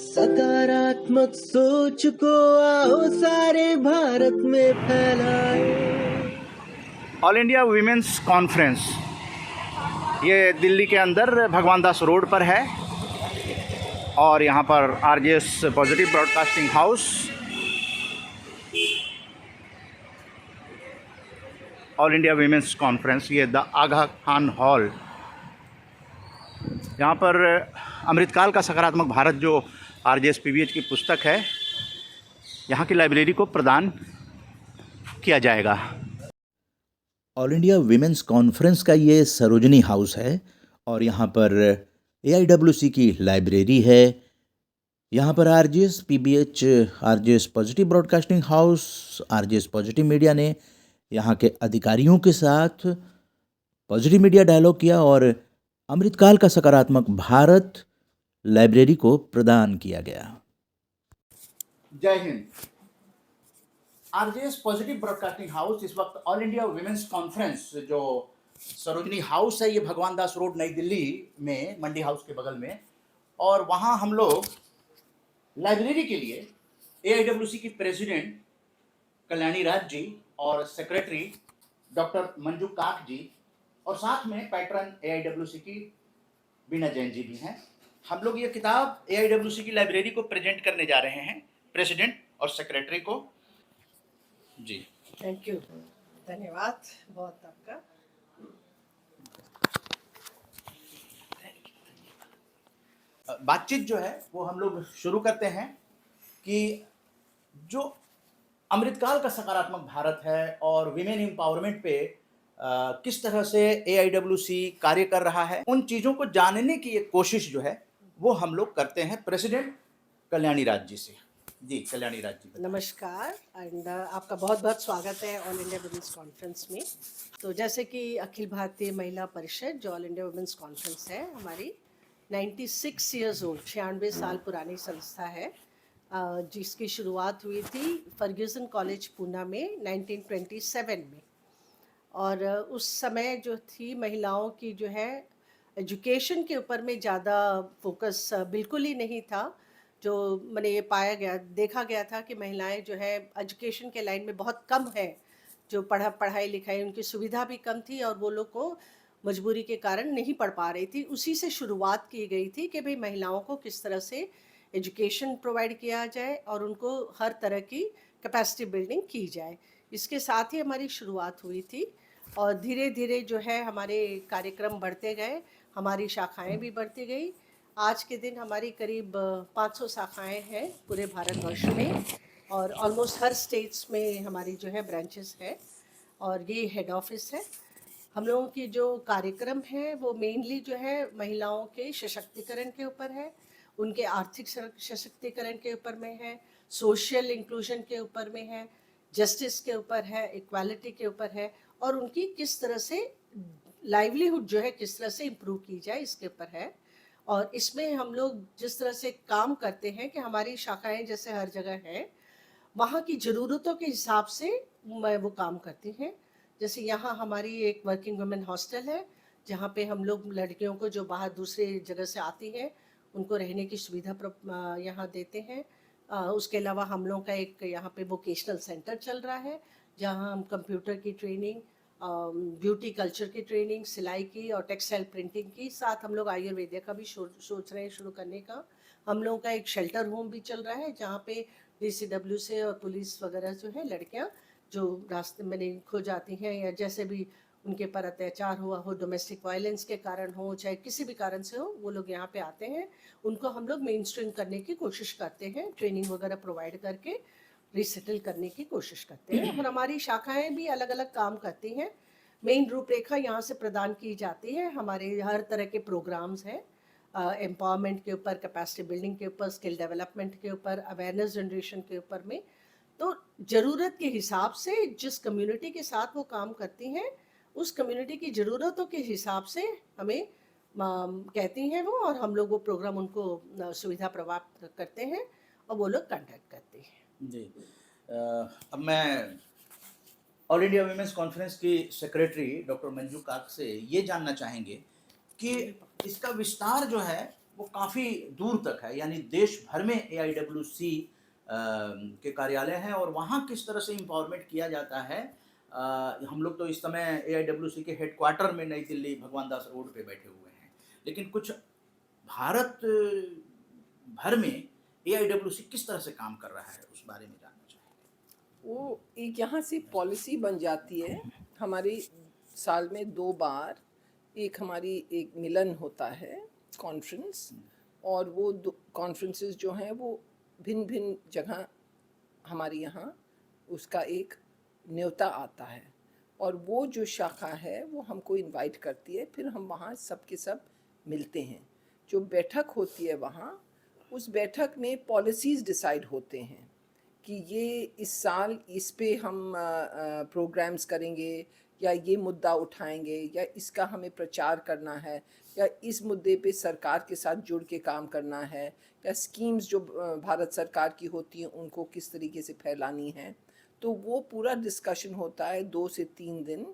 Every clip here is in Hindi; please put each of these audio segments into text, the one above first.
सकारात्मक सोच को आओ सारे भारत में फैलाए। ऑल इंडिया वीमेंस कॉन्फ्रेंस ये दिल्ली के अंदर भगवान दास रोड पर है और यहाँ पर RJS positive broadcasting house, all India women's conference, ये द आगा खान हॉल, यहाँ पर अमृतकाल का सकारात्मक भारत जो आरजेएस पीवीएच की पुस्तक है, यहाँ की लाइब्रेरी को प्रदान किया जाएगा। ऑल इंडिया वीमेंस कॉन्फ्रेंस का ये सरोजनी हाउस है और यहाँ पर एआईडब्ल्यूसी की लाइब्रेरी है। यहाँ पर RJS PBH, RJS positive broadcasting house, RJS positive media ने यहाँ के अधिकारियों के साथ पॉजिटिव मीडिया डायलॉग किया और अमृतकाल का सकारात्मक भारत लाइब्रेरी को प्रदान किया गया। जय Hind. RJS positive broadcasting house इस वक्त ऑल इंडिया वीमेंस कॉन्फ्रेंस जो सरोजनी हाउस है, ये भगवान दास रोड नई दिल्ली में मंडी हाउस के बगल में, और वहाँ हम लोग लाइब्रेरी के लिए एआईडब्ल्यूसी की प्रेसिडेंट कल्याणी राज जी और सेक्रेटरी डॉक्टर मंजू काक जी और साथ में पैटर्न एआईडब्ल्यूसी की बीना जैन जी भी हैं। हम लोग ये किताब एआईडब्ल्यूसी की लाइब्रेरी को प्रेजेंट करने जा रहे हैं, प्रेसिडेंट और सेक्रेटरी को। जी थैंक यू, धन्यवाद बहुत आपका। बातचीत जो है वो हम लोग शुरू करते हैं कि जो अमृतकाल का सकारात्मक भारत है और विमेन एम्पावरमेंट पे किस तरह से एआईडब्ल्यूसी कार्य कर रहा है, उन चीज़ों को जानने की एक कोशिश जो है वो हम लोग करते हैं प्रेसिडेंट कल्याणी राज जी से। जी कल्याणी राज जी। नमस्कार एंड आपका बहुत बहुत स्वागत है ऑल इंडिया वुमेंस कॉन्फ्रेंस में। तो जैसे कि अखिल भारतीय महिला परिषद जो ऑल इंडिया वुमेंस कॉन्फ्रेंस है हमारी 96 ईयर्स ओल्ड, 96 साल पुरानी संस्था है, जिसकी शुरुआत हुई थी फर्ग्यूसन कॉलेज पूना में 1927 में। और उस समय जो थी महिलाओं की जो है एजुकेशन के ऊपर में ज़्यादा फोकस बिल्कुल ही नहीं था। जो मैंने ये देखा गया था कि महिलाएं जो है एजुकेशन के लाइन में बहुत कम है, जो पढ़ाई लिखाई उनकी सुविधा भी कम थी और वो लोग को मजबूरी के कारण नहीं पढ़ पा रही थी। उसी से शुरुआत की गई थी कि भाई महिलाओं को किस तरह से एजुकेशन प्रोवाइड किया जाए और उनको हर तरह की कैपेसिटी बिल्डिंग की जाए। इसके साथ ही हमारी शुरुआत हुई थी और धीरे धीरे जो है हमारे कार्यक्रम बढ़ते गए, हमारी शाखाएं भी बढ़ती गई। आज के दिन हमारी करीब 500 शाखाएं हैं पूरे भारतवर्ष में और ऑलमोस्ट हर स्टेट्स में हमारी जो है ब्रांचेस है और ये हेड ऑफिस है। हम लोगों की जो कार्यक्रम है वो मेनली जो है महिलाओं के सशक्तिकरण के ऊपर है, उनके आर्थिक सशक्तिकरण के ऊपर में है, सोशल इंक्लूजन के ऊपर में है, जस्टिस के ऊपर है, इक्वालिटी के ऊपर है और उनकी किस तरह से लाइवलीहुड जो है किस तरह से इम्प्रूव की जाए इसके ऊपर है। और इसमें हम लोग जिस तरह से काम करते हैं कि हमारी शाखाएं जैसे हर जगह हैं, वहाँ की ज़रूरतों के हिसाब से वो काम करती हैं। जैसे यहाँ हमारी एक वर्किंग वुमेन हॉस्टल है जहाँ पे हम लोग लड़कियों को जो बाहर दूसरे जगह से आती हैं उनको रहने की सुविधा यहाँ देते हैं। उसके अलावा हम लोग का एक यहाँ पे वोकेशनल सेंटर चल रहा है जहाँ हम कंप्यूटर की ट्रेनिंग, ब्यूटी कल्चर की ट्रेनिंग, सिलाई की और टेक्सटाइल प्रिंटिंग की, साथ हम लोग आयुर्वेदिक का भी सोच रहे हैं शुरू करने का। हम लोगों का एक शेल्टर होम भी चल रहा है जहाँ पे डीसीडब्ल्यू से और पुलिस वगैरह जो है लड़कियाँ जो रास्ते में खो जाती हैं या जैसे भी उनके पर अत्याचार हुआ हो, डोमेस्टिक वायलेंस के कारण हो, चाहे किसी भी कारण से हो, वो लोग यहाँ पे आते हैं। उनको हम लोग मेन स्ट्रीम करने की कोशिश करते हैं, ट्रेनिंग वगैरह प्रोवाइड करके रिसेटल करने की कोशिश करते हैं। और हमारी शाखाएं भी अलग अलग काम करती हैं। मेन रूपरेखा यहाँ से प्रदान की जाती है। हमारे हर तरह के प्रोग्राम्स हैं, एम्पावरमेंट के ऊपर, कैपेसिटी बिल्डिंग के ऊपर, स्किल डेवलपमेंट के ऊपर, अवेयरनेस जनरेशन के ऊपर में। तो ज़रूरत के हिसाब से जिस कम्युनिटी के साथ वो काम करती हैं उस कम्युनिटी की ज़रूरतों के हिसाब से हमें कहती हैं वो, और हम लोग वो प्रोग्राम उनको सुविधा प्राप्त करते हैं और वो लोग कंडक्ट करते हैं। जी अब मैं ऑल इंडिया वीमेंस कॉन्फ्रेंस की सेक्रेटरी डॉक्टर मंजू काक से ये जानना चाहेंगे कि इसका विस्तार जो है वो काफ़ी दूर तक है, यानी देश भर में AIWC के कार्यालय हैं और वहाँ किस तरह से एम्पावरमेंट किया जाता है। हम लोग तो इस समय AIWC के हेडक्वार्टर में नई दिल्ली भगवान दास रोड पे बैठे हुए हैं, लेकिन कुछ भारत भर में AIWC किस तरह से काम कर रहा है उस बारे में जानना चाहिए। वो एक यहाँ से पॉलिसी बन जाती है। हमारे साल में 2 बार हमारी एक मिलन होता है, कॉन्फ्रेंस, और वो कॉन्फ्रेंसेस जो हैं वो भिन्न भिन्न जगह हमारे यहाँ उसका एक न्योता आता है, और वो जो शाखा है वो हमको इनवाइट करती है, फिर हम वहाँ सब के सब मिलते हैं। जो बैठक होती है वहाँ, उस बैठक में पॉलिसीज़ डिसाइड होते हैं कि ये इस साल इस पे हम प्रोग्राम्स करेंगे, या ये मुद्दा उठाएंगे, या इसका हमें प्रचार करना है, या इस मुद्दे पे सरकार के साथ जुड़ के काम करना है, या स्कीम्स जो भारत सरकार की होती हैं उनको किस तरीके से फैलानी है। तो वो पूरा डिस्कशन होता है 2 से 3 दिन।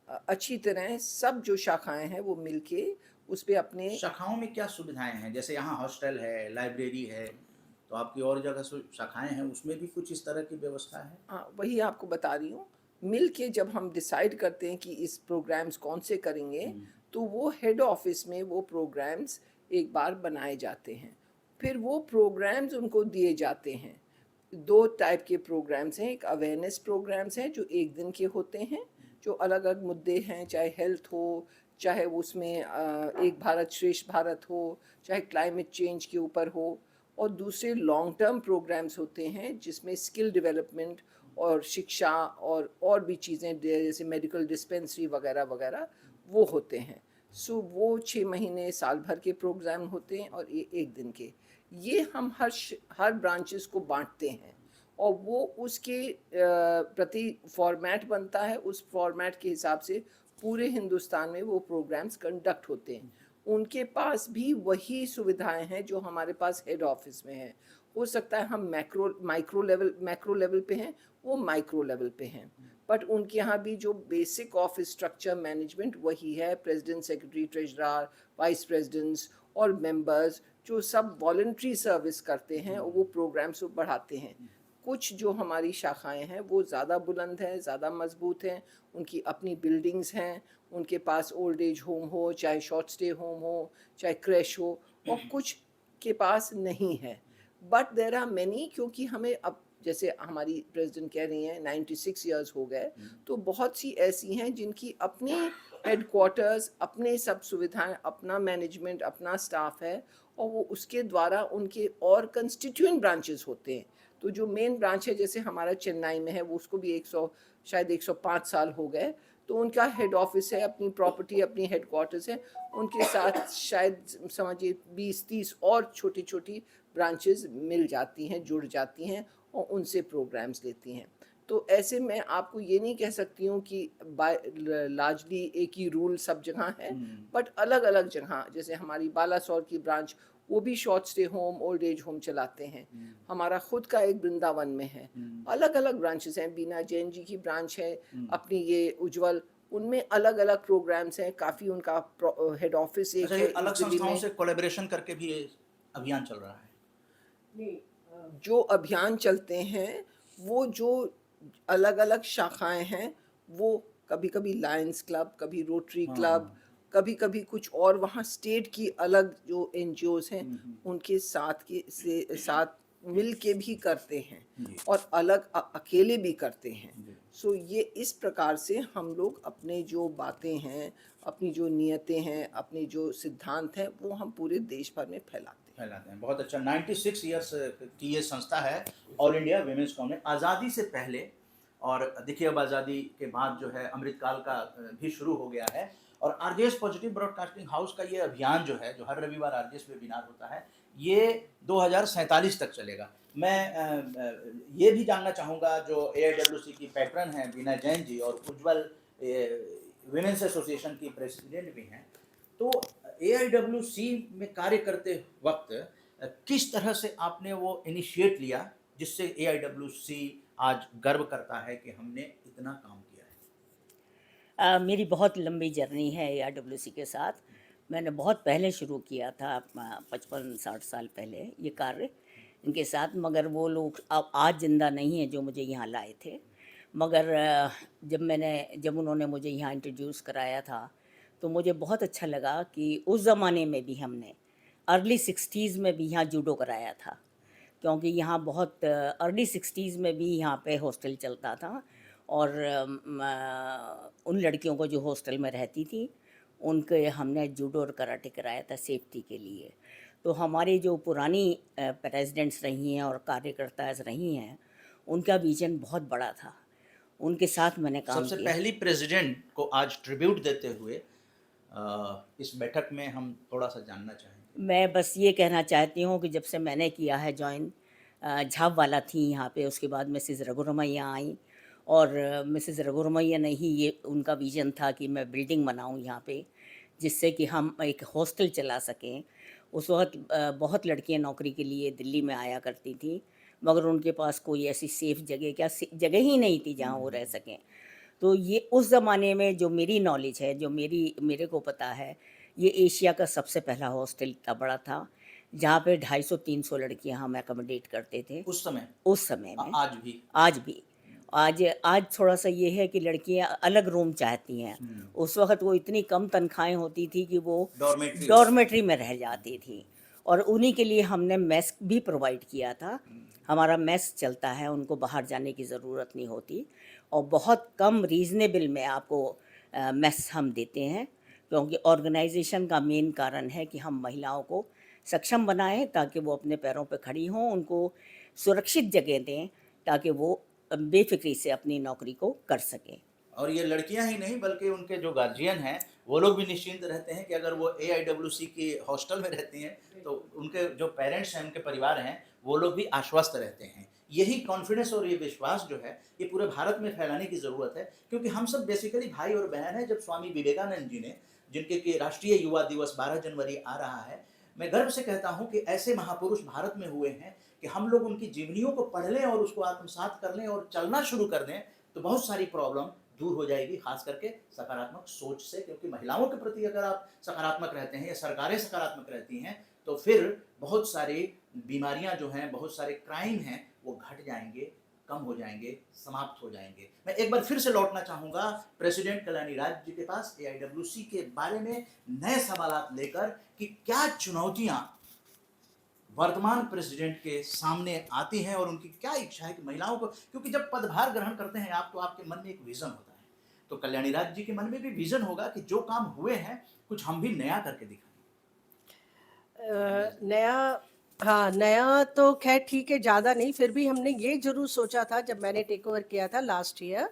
अच्छी तरह सब जो शाखाएं हैं वो मिलके उस पे अपने शाखाओं में क्या सुविधाएं हैं, जैसे यहाँ हॉस्टल है, लाइब्रेरी है, तो आपकी और जगह शाखाएं हैं, उसमें भी कुछ इस तरह की व्यवस्था है? हाँ, वही आपको बता रही हूँ। मिल के जब हम डिसाइड करते हैं कि इस प्रोग्राम्स कौन से करेंगे, तो वो हेड ऑफिस में वो प्रोग्राम्स एक बार बनाए जाते हैं, फिर वो प्रोग्राम्स उनको दिए जाते हैं। 2 टाइप के प्रोग्राम्स हैं। एक अवेयरनेस प्रोग्राम्स हैं जो 1 दिन के होते हैं, जो अलग अलग मुद्दे हैं, चाहे हेल्थ हो, चाहे उसमें एक भारत श्रेष्ठ भारत हो, चाहे क्लाइमेट चेंज के ऊपर हो। और दूसरे लॉन्ग टर्म प्रोग्राम्स होते हैं जिसमें स्किल डेवलपमेंट और शिक्षा और भी चीज़ें जैसे मेडिकल डिस्पेंसरी वगैरह वगैरह वो होते हैं। सो वो 6 महीने साल भर के प्रोग्राम होते हैं और ये 1 दिन के। ये हम हर ब्रांचेस को बांटते हैं, और वो उसके प्रति फॉर्मेट बनता है। उस फॉर्मेट के हिसाब से पूरे हिंदुस्तान में वो प्रोग्राम्स कंडक्ट होते हैं। उनके पास भी वही सुविधाएं हैं जो हमारे पास हेड ऑफिस में है। हो सकता है हम मैक्रो लेवल पे हैं, वो माइक्रो लेवल पे हैं, बट उनके यहाँ भी जो बेसिक ऑफिस स्ट्रक्चर मैनेजमेंट वही है। President, secretary, treasurer, vice presidents और मेंबर्स जो सब वॉलंटरी सर्विस करते हैं और वो प्रोग्राम्स को बढ़ाते हैं। कुछ जो हमारी शाखाएं हैं वो ज़्यादा बुलंद हैं, ज़्यादा मजबूत हैं, उनकी अपनी बिल्डिंग्स हैं, उनके पास ओल्ड एज होम हो, चाहे शॉर्ट स्टे होम हो, चाहे क्रैश हो, और कुछ के पास नहीं है। बट देर आर मैनी, क्योंकि हमें अब जैसे हमारी प्रेसिडेंट कह रही हैं 96 ईयर्स हो गए, तो बहुत सी ऐसी हैं जिनकी अपनी हेडक्वार्टर्स, अपने सब सुविधाएं, अपना मैनेजमेंट, अपना स्टाफ है, और वो उसके द्वारा उनके और कंस्टिट्यूएंट ब्रांचेस होते हैं। तो जो मेन ब्रांच है जैसे हमारा चेन्नई में है, वो उसको भी 105 साल हो गए, तो उनका हेड ऑफिस है, अपनी प्रॉपर्टी, अपनी हेडक्वार्टर्स है। उनके साथ शायद समझिए 20-30 और छोटी छोटी ब्रांचेस मिल जाती हैं, जुड़ जाती हैं, और उनसे प्रोग्राम्स लेती हैं। तो ऐसे में आपको ये नहीं कह सकती हूँ कि लार्जली एक ही रूल सब जगह है, बट अलग अलग जगह, जैसे हमारी बालासोर की ब्रांच, वो भी short stay home, old age home चलाते हैं। हमारा खुद का एक वृंदावन में है। अलग अलग ब्रांचेस हैं। बीना जैन जी की ब्रांच है अपनी, ये उज्जवल, उनमें अलग अलग प्रोग्राम्स हैं। काफ़ी उनका हेड ऑफिस एक है अलग दिल्ली संस्थाओं में। से कोलैबोरेशन करके भी ये अभियान चल रहा है। जो अभियान चलते हैं वो जो अलग अलग शाखाएं हैं, वो कभी कभी लायंस क्लब, कभी रोटरी क्लब, कभी कभी कुछ और वहाँ स्टेट की अलग जो एनजीओज हैं उनके साथ मिल के भी करते हैं, और अलग अकेले भी करते हैं। सो ये इस प्रकार से हम लोग अपने जो बातें हैं, अपनी जो नियतें हैं, अपने जो सिद्धांत हैं, वो हम पूरे देश भर में फैलाते हैं। बहुत अच्छा। 96 ईयर्स की ये संस्था है, ऑल इंडिया विमेंस कांग्रेस। आज़ादी से पहले, और देखिए अब आज़ादी के बाद जो है अमृतकाल का भी शुरू हो गया है, और आरजेएस पॉजिटिव ब्रॉडकास्टिंग हाउस का ये अभियान जो है, जो हर रविवार आरजेएस वेबिनार होता है, ये 2047 तक चलेगा। मैं ये भी जानना चाहूँगा, जो AIWC की पैट्रन हैं बीना जैन जी, और उज्जवल विमेंस एसोसिएशन की प्रेसिडेंट भी हैं, तो AIWC में कार्य करते वक्त किस तरह से आपने वो इनिशिएट लिया जिससे AIWC आज गर्व करता है कि हमने इतना काम किया है? मेरी बहुत लंबी जर्नी है AIWC के साथ। मैंने बहुत पहले शुरू किया था 55-60 साल पहले ये कार्य इनके साथ, मगर वो लोग अब आज ज़िंदा नहीं हैं जो मुझे यहाँ लाए थे। मगर जब उन्होंने मुझे यहाँ इंट्रोड्यूस कराया था तो मुझे बहुत अच्छा लगा कि उस ज़माने में भी हमने अर्ली 60s में भी यहाँ जूडो कराया था, क्योंकि यहाँ बहुत अर्ली 60s में भी यहाँ पे हॉस्टल चलता था और उन लड़कियों को जो हॉस्टल में रहती थी उनके हमने जूडो और कराटे कराया था सेफ्टी के लिए। तो हमारी जो पुरानी प्रेसिडेंट्स रही हैं और कार्यकर्ता रही हैं उनका विजन बहुत बड़ा था, उनके साथ मैंने काम सबसे किया। पहली प्रेसिडेंट को आज ट्रिब्यूट देते हुए इस बैठक में हम थोड़ा सा जानना चाहेंगे। मैं बस ये कहना चाहती हूँ कि जब से मैंने किया है ज्वाइन, झाबवाला थी यहाँ पे, उसके बाद मिसेज़ रघुरमैया आई और मिसेज़ रघुरमैया ने ही ये उनका विज़न था कि मैं बिल्डिंग बनाऊँ यहाँ पे जिससे कि हम एक हॉस्टल चला सकें। उस वक्त बहुत लड़कियाँ नौकरी के लिए दिल्ली में आया करती थी, मगर उनके पास कोई ऐसी सेफ़ जगह ही नहीं थी जहाँ वो रह सकें। तो ये उस ज़माने में जो मेरी नॉलेज है, जो मेरे को पता है, ये एशिया का सबसे पहला हॉस्टल इतना बड़ा था जहाँ पे 250-300 लड़कियाँ हम एकोमोडेट करते थे उस समय उस समय में। आज भी आज थोड़ा सा ये है कि लड़कियाँ अलग रूम चाहती हैं। उस वक्त वो इतनी कम तनख्वाहें होती थी कि वो डॉर्मेट्री में रह जाती थी और उन्हीं के लिए हमने मेस भी प्रोवाइड किया था। हमारा मेस चलता है, उनको बाहर जाने की ज़रूरत नहीं होती और बहुत कम रीज़नेबल में आपको मेस हम देते हैं, क्योंकि ऑर्गेनाइजेशन का मेन कारण है कि हम महिलाओं को सक्षम बनाएं ताकि वो अपने पैरों पे खड़ी हों, उनको सुरक्षित जगह दें ताकि वो बेफिक्री से अपनी नौकरी को कर सकें। और ये लड़कियां ही नहीं बल्कि उनके जो गार्जियन हैं वो लोग भी निश्चिंत रहते हैं कि अगर वो AIWC की हॉस्टल में रहती हैं तो उनके जो पेरेंट्स हैं, उनके परिवार हैं, वो लोग भी आश्वस्त रहते हैं। यही कॉन्फिडेंस और ये विश्वास जो है ये पूरे भारत में फैलाने की ज़रूरत है, क्योंकि हम सब बेसिकली भाई और बहन हैं। जब स्वामी विवेकानंद जी ने, जिनके कि राष्ट्रीय युवा दिवस 12 जनवरी आ रहा है, मैं गर्व से कहता हूँ कि ऐसे महापुरुष भारत में हुए हैं कि हम लोग उनकी जीवनियों को पढ़ लें और उसको आत्मसात कर लें और चलना शुरू कर दें तो बहुत सारी प्रॉब्लम दूर हो जाएगी, खास करके सकारात्मक सोच से। क्योंकि महिलाओं के प्रति अगर आप सकारात्मक रहते हैं या सरकारें सकारात्मक रहती हैं तो फिर बहुत सारी बीमारियां जो हैं, बहुत सारे क्राइम हैं, वो घट जाएंगे, कम हो जाएंगे, समाप्त हो जाएंगे। मैं एक बार फिर से लौटना चाहूँगा प्रेसिडेंट कल्याणी राज जी के पास AIWC के बारे में नए सवाल लेकर कि क्या चुनौतियाँ वर्तमान प्रेसिडेंट के सामने आती हैं और उनकी क्या इच्छा है कि महिलाओं को, क्योंकि जब पदभार ग्रहण करते हैं आप तो आपके मन में एक विज़न होता है, तो कल्याणी राज जी के मन में भी विज़न होगा कि जो काम हुए हैं कुछ हम भी नया करके दिखाएं। नया तो खैर ठीक है, ज़्यादा नहीं, फिर भी हमने ये ज़रूर सोचा था जब मैंने टेक ओवर किया था लास्ट ईयर,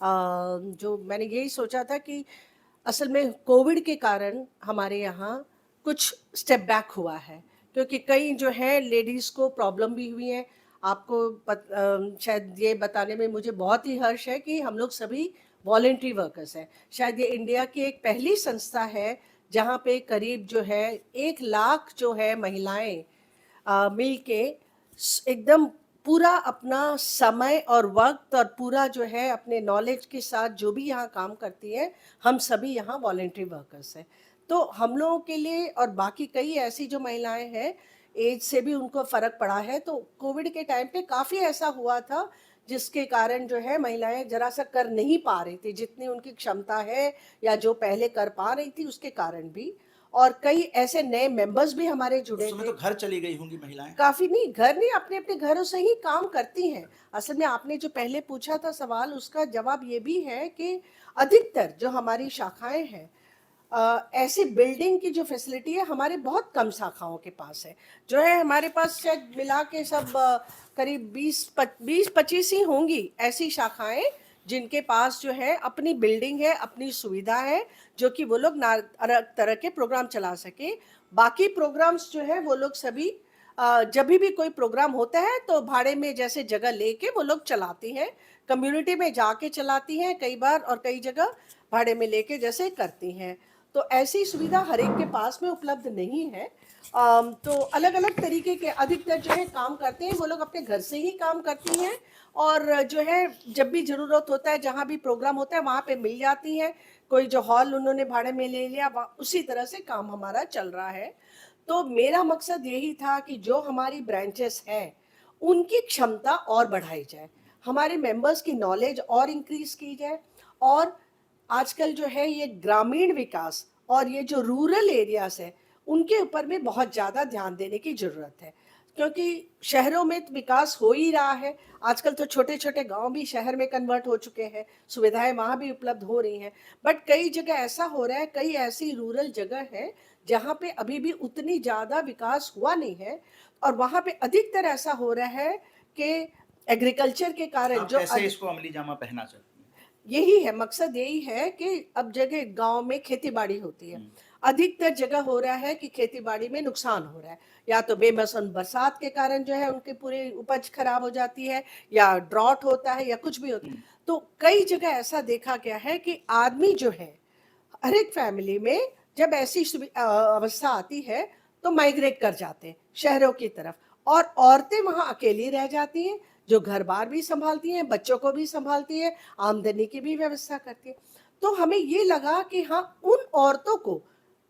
जो मैंने यही सोचा था कि असल में कोविड के कारण हमारे यहाँ कुछ स्टेप बैक हुआ है, क्योंकि कई जो है लेडीज़ को प्रॉब्लम भी हुई है। आपको शायद ये बताने में मुझे बहुत ही हर्ष है कि हम लोग सभी वॉलंटरी वर्कर्स हैं। शायद ये इंडिया की एक पहली संस्था है जहाँ पे करीब जो है 1 लाख जो है महिलाएं मिल के एकदम पूरा अपना समय और वक्त और पूरा जो है अपने नॉलेज के साथ जो भी यहाँ काम करती हैं, हम सभी यहाँ वॉलंटरी वर्कर्स हैं। तो हम लोगों के लिए और बाकी कई ऐसी जो महिलाएं हैं, एज से भी उनको फ़र्क पड़ा है। तो कोविड के टाइम पे काफ़ी ऐसा हुआ था जिसके कारण जो है महिलाएं जरा सा कर नहीं पा रही थी जितनी उनकी क्षमता है, या जो पहले कर पा रही थी उसके कारण भी। और कई ऐसे नए मेंबर्स भी हमारे जुड़े उस समय थे। तो घर चली गई होंगी महिलाएं। काफ़ी नहीं, घर नहीं, अपने-अपने घरों से ही काम करती हैं। असल में आपने जो पहले पूछा था सवाल, उसका जवाब ये भी है कि अधिकतर जो हमारी शाखाएँ हैं, ऐसी बिल्डिंग की जो फैसिलिटी है हमारे बहुत कम शाखाओं के पास है। जो है हमारे पास शायद मिला के सब करीब 20-25 ही होंगी ऐसी शाखाएँ जिनके पास जो है अपनी बिल्डिंग है, अपनी सुविधा है, जो कि वो लोग अलग तरह के प्रोग्राम चला सके। बाकी प्रोग्राम्स जो है वो लोग सभी जब भी कोई प्रोग्राम होता है तो भाड़े में जैसे जगह लेके वो लोग चलाती हैं, कम्युनिटी में जाके चलाती हैं कई बार, और कई जगह भाड़े में लेके जैसे करती हैं। तो ऐसी सुविधा हर एक के पास में उपलब्ध नहीं है। तो अलग अलग तरीके के अधिकतर जो है काम करते हैं वो लोग अपने घर से ही काम करती हैं, और जो है जब भी ज़रूरत होता है, जहाँ भी प्रोग्राम होता है वहाँ पे मिल जाती हैं। कोई जो हॉल उन्होंने भाड़े में ले लिया, उसी तरह से काम हमारा चल रहा है। तो मेरा मकसद यही था कि जो हमारी ब्रांचेस हैं उनकी क्षमता और बढ़ाई जाए, हमारे मेंबर्स की नॉलेज और इंक्रीज की जाए, और आजकल जो है ये ग्रामीण विकास और ये जो रूरल एरियाज है उनके ऊपर में बहुत ज़्यादा ध्यान देने की ज़रूरत है, क्योंकि शहरों में तो विकास हो ही रहा है। आजकल तो छोटे छोटे गांव भी शहर में कन्वर्ट हो चुके हैं, सुविधाएं वहाँ भी उपलब्ध हो रही हैं, बट कई जगह ऐसा हो रहा है, कई ऐसी रूरल जगह है जहाँ पे अभी भी उतनी ज़्यादा विकास हुआ नहीं है, और वहाँ पे अधिकतर ऐसा हो रहा है कि एग्रीकल्चर के कारण आप जो कैसे इसको अमली जामा पहना सकते हैं? यही है मकसद, यही है कि अब जगह गांव में खेती बाड़ी होती है, अधिकतर जगह हो रहा है कि खेती बाड़ी में नुकसान हो रहा है, या तो बेमौसम बरसात के कारण जो है उनकी पूरी उपज खराब हो जाती है, या ड्रॉट होता है, या कुछ भी होता है। तो कई जगह ऐसा देखा गया है कि आदमी जो है हर एक फैमिली में जब ऐसी अवस्था आती है तो माइग्रेट कर जाते हैं शहरों की तरफ, और औरतें वहां अकेली रह जाती हैं, जो घर बार भी संभालती हैं, बच्चों को भी संभालती है, आमदनी की भी व्यवस्था करती है। तो हमें ये लगा कि हाँ, उन औरतों को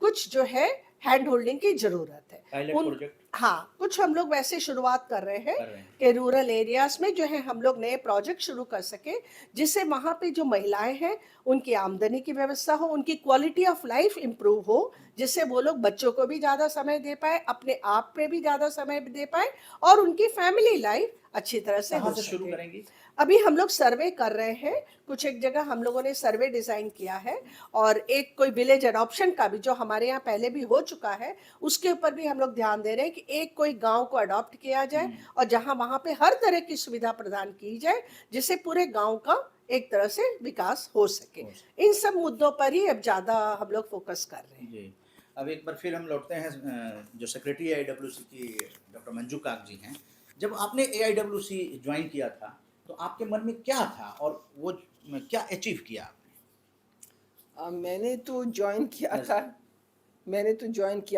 कुछ जो है हैंड होल्डिंग की जरूरत है। पायलट उन प्रोजेक्ट हाँ, कुछ हम लोग वैसे शुरुआत कर रहे हैं कर रहे हैं। कि रूरल एरियाज में जो है हम लोग नए प्रोजेक्ट शुरू कर सके, जिससे वहाँ पे जो महिलाएं हैं उनकी आमदनी की व्यवस्था हो, उनकी क्वालिटी ऑफ लाइफ इम्प्रूव हो, जिससे वो लोग बच्चों को भी ज़्यादा समय दे पाए, अपने आप पे भी ज़्यादा समय दे पाए, और उनकी फैमिली लाइफ अच्छी तरह से कहाँ हो से शुरू सके। करेंगी? अभी हम लोग सर्वे कर रहे हैं, कुछ एक जगह हम लोगों ने सर्वे डिजाइन किया है, और एक कोई विलेज अडॉप्शन का भी जो हमारे यहाँ पहले भी हो चुका है उसके ऊपर भी हम लोग ध्यान दे रहे हैं कि एक कोई गांव को अडॉप्ट किया जाए, और जहां वहां पे हर तरह की सुविधा प्रदान की जाए, जिससे पूरे गांव का एक तरह से विकास हो सके। इन सब मुद्दों पर ही अब ज्यादा हम लोग फोकस कर रहे हैं। जी। अब एक बार फिर हम लौटते हैं जो सेक्रेटरी एआईडब्ल्यूसी की डॉक्टर मंजू काक जी हैं। जब आपने एआईडब्ल्यूसी ज्वाइन किया था तो आपके मन में क्या था और वो क्या अचीव किया आपने? मैंने तो ज्वाइन किया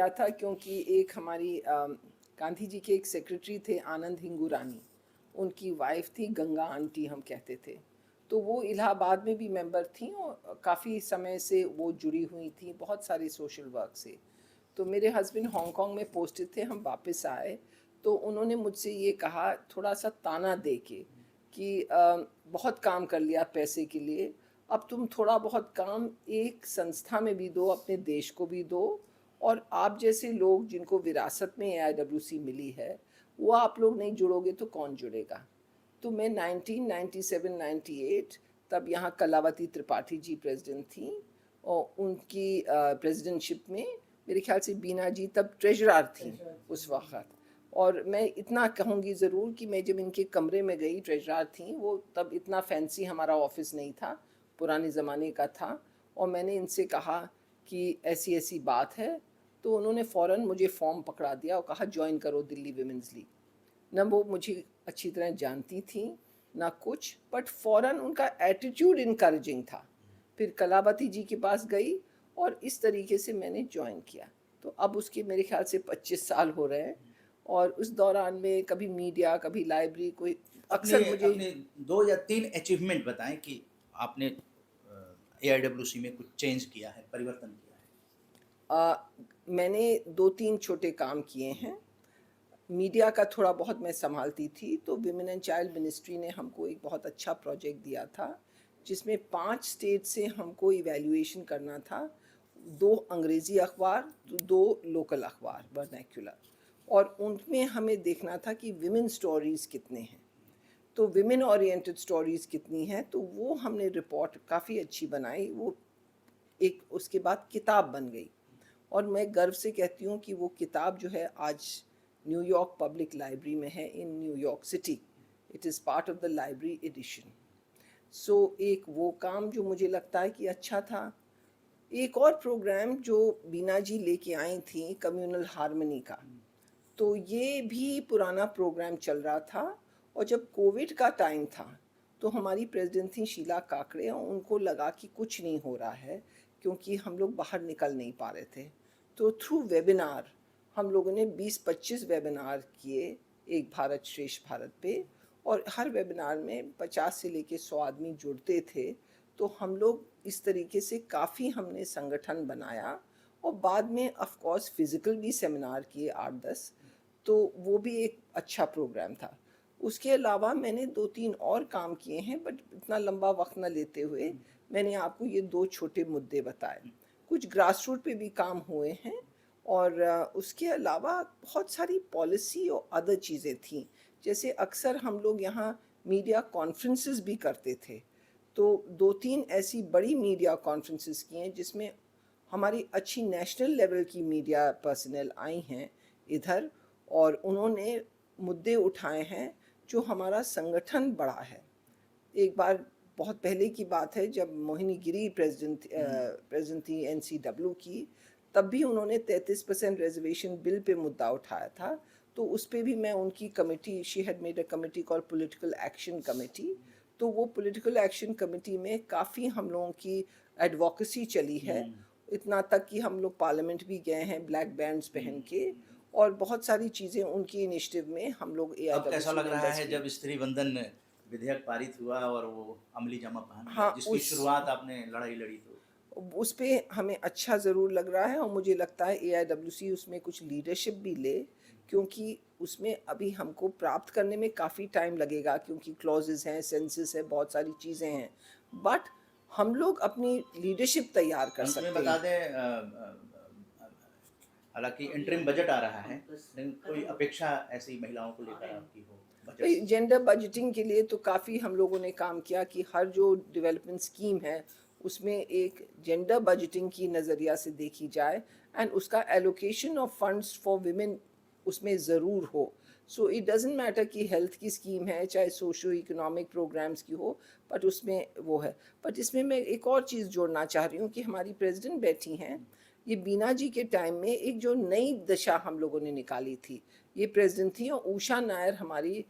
था, क्योंकि एक हमारी गांधी जी के एक सेक्रेटरी थे आनंद हिंगुरानी, उनकी वाइफ थी गंगा आंटी हम कहते थे, तो वो इलाहाबाद में भी मेंबर थी और काफ़ी समय से वो जुड़ी हुई थी बहुत सारे सोशल वर्क से। तो मेरे हस्बैंड हांगकांग में पोस्टेड थे, हम वापस आए तो उन्होंने मुझसे ये कहा थोड़ा सा ताना दे के कि बहुत काम कर लिया पैसे के लिए, अब तुम थोड़ा बहुत काम एक संस्था में भी दो, अपने देश को भी दो, और आप जैसे लोग जिनको विरासत में एआईडब्ल्यूसी मिली है वो आप लोग नहीं जुड़ोगे तो कौन जुड़ेगा। तो मैं 1997-98 तब यहाँ कलावती त्रिपाठी जी प्रेसिडेंट थी, और उनकी प्रेसिडेंटशिप में मेरे ख्याल से बीना जी तब ट्रेजरर थी उस वक्त। और मैं इतना कहूँगी ज़रूर कि मैं जब इनके कमरे में गई, ट्रेजरर थी वो, तब इतना फैंसी हमारा ऑफिस नहीं था, पुराने ज़माने का था, और मैंने इनसे कहा कि ऐसी ऐसी बात है, तो उन्होंने फ़ौरन मुझे फॉर्म पकड़ा दिया और कहा ज्वाइन करो दिल्ली विमेंस लीग। न वो मुझे अच्छी तरह जानती थी ना कुछ, बट फ़ौरन उनका एटीट्यूड इनकरेजिंग था। फिर कलावती जी के पास गई और इस तरीके से मैंने ज्वाइन किया। तो अब उसके मेरे ख्याल से 25 साल हो रहे हैं, और उस दौरान में कभी मीडिया, कभी लाइब्रेरी, कोई अक्सर मुझे अपने 2 या 3 अचीवमेंट बताएं कि आपने एआईडब्ल्यूसी में कुछ चेंज किया है, परिवर्तन किया है। मैंने 2-3 छोटे काम किए हैं। मीडिया का थोड़ा बहुत मैं संभालती थी, तो विमेन एंड चाइल्ड मिनिस्ट्री ने हमको एक बहुत अच्छा प्रोजेक्ट दिया था, जिसमें 5 स्टेट से हमको इवैल्यूएशन करना था, 2 अंग्रेज़ी अखबार, 2 लोकल अखबार वर्नैक्युलर, और उनमें हमें देखना था कि विमेन स्टोरीज़ कितने हैं, तो विमेन ओरिएंटेड स्टोरीज़ कितनी हैं। तो वो हमने रिपोर्ट काफ़ी अच्छी बनाई, वो एक उसके बाद किताब बन गई, और मैं गर्व से कहती हूँ कि वो किताब जो है आज न्यूयॉर्क पब्लिक लाइब्रेरी में है, in New York city. It is part of the library edition. So एक वो काम जो मुझे लगता है कि अच्छा था। एक और प्रोग्राम जो बीना जी लेके आई थी, कम्युनल हार्मनी का, तो ये भी पुराना प्रोग्राम चल रहा था, और जब कोविड का टाइम था तो हमारी प्रेसिडेंट थी शीला काकड़े, और उनको लगा कि कुछ नहीं हो रहा है क्योंकि हम लोग बाहर निकल नहीं पा रहे थे। तो थ्रू वेबिनार हम लोगों ने 20-25 वेबिनार किए एक भारत श्रेष्ठ भारत पे, और हर वेबिनार में 50 से लेके 100 आदमी जुड़ते थे। तो हम लोग इस तरीके से काफ़ी हमने संगठन बनाया और बाद में ऑफ कोर्स फिज़िकल भी सेमिनार किए 8-10, तो वो भी एक अच्छा प्रोग्राम था। उसके अलावा मैंने 2-3 और काम किए हैं, बट इतना लंबा वक्त न लेते हुए मैंने आपको ये 2 छोटे मुद्दे बताए। कुछ ग्रास रूट पे भी काम हुए हैं और उसके अलावा बहुत सारी पॉलिसी और अदर चीज़ें थीं। जैसे अक्सर हम लोग यहाँ मीडिया कॉन्फ्रेंसेस भी करते थे, तो 2-3 ऐसी बड़ी मीडिया कॉन्फ्रेंसेस की हैं जिसमें हमारी अच्छी नेशनल लेवल की मीडिया पर्सनल आई हैं इधर, और उन्होंने मुद्दे उठाए हैं जो हमारा संगठन बड़ा है। एक बार बहुत पहले की बात है, जब मोहिनी गिरी प्रेसिडेंट थी NCW की, तब भी उन्होंने 33% रिजर्वेशन बिल पे मुद्दा उठाया था। तो उस पे भी मैं उनकी committee, she had made a committee called political action committee, तो वो पॉलिटिकल एक्शन कमेटी में काफ़ी हम लोगों की एडवोकेसी चली है, इतना तक कि हम लोग पार्लियामेंट भी गए हैं ब्लैक बैंड्स पहन के, और बहुत सारी चीज़ें उनकी इनिशिएटिव में हम लोग अब कैसा लग रहा है members जब स्त्री वंदन विधेयक पारित हुआ और वो अमली जामा पहन लिया, हाँ, जिसकी शुरुआत आपने लड़ाई लड़ी, तो उस पे हमें अच्छा ज़रूर लग रहा है, और मुझे लगता है AIWC उसमें कुछ लीडरशिप भी ले, क्योंकि उसमें अभी हमको प्राप्त करने में काफ़ी टाइम लगेगा, क्योंकि क्लॉजेस हैं, सेंसेस है, बहुत सारी चीज़ें हैं, बट हम लोग अपनी लीडरशिप तैयार कर अंत में सकते बता हैं। दें, हालांकि इंटरिम बजट आ रहा है, लेकिन कोई अपेक्षा ऐसी महिलाओं को लेकर आपकी हो बजट से? जेंडर बजटिंग के लिए तो काफ़ी हम लोगों ने काम किया कि हर जो डेवलपमेंट स्कीम है उसमें एक जेंडर बजटिंग की नज़रिया से देखी जाए, एंड उसका allocation of funds for women उसमें ज़रूर हो। सो इट डजेंट मैटर कि हेल्थ की स्कीम है चाहे सोशो इकोनॉमिक प्रोग्राम्स की हो, बट उसमें वो है। बट इसमें मैं एक और चीज़ जोड़ना चाह रही हूँ कि हमारी प्रेसिडेंट बैठी हैं, ये बीना जी के टाइम में एक जो नई दिशा हम लोगों ने निकाली थी, ये प्रेसिडेंट थी, और उषा नायर हमारी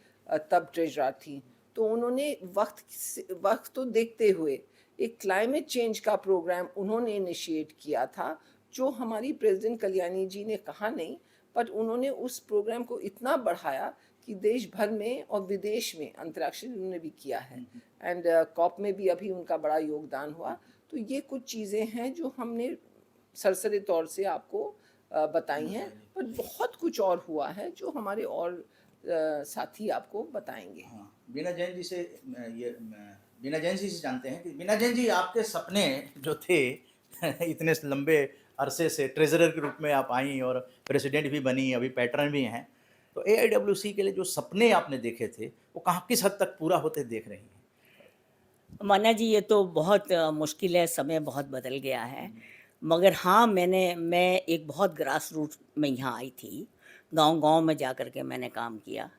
तब ट्रेजरर थी, तो उन्होंने वक्त तो देखते हुए एक क्लाइमेट चेंज का प्रोग्राम उन्होंने इनिशिएट किया था, जो हमारी प्रेसिडेंट कल्याणी जी ने कहा नहीं, बट उन्होंने उस प्रोग्राम को इतना बढ़ाया कि देश भर में और विदेश में अंतर्राष्ट्रीय उन्होंने भी किया है, एंड कॉप में भी अभी उनका बड़ा योगदान हुआ। तो ये कुछ चीज़ें हैं जो हमने सरसरी तौर से आपको बताई हैं, पर बहुत कुछ और हुआ है जो हमारे और साथी आपको बताएंगे। हाँ, बीना जैन जी से बीना जैन जी से जानते हैं कि बीना जैन जी, आपके सपने जो थे इतने लंबे अरसे से ट्रेजरर के रूप में आप आई और प्रेसिडेंट भी बनी, अभी पैटर्न भी हैं, तो AIWC के लिए जो सपने आपने देखे थे वो कहाँ किस हद तक पूरा होते देख रही हैं? माना जी, ये तो बहुत मुश्किल है, समय बहुत बदल गया है, मगर हाँ, मैं एक बहुत ग्रास रूट में यहाँ आई थी, गांव-गांव में जा कर के मैंने काम किया,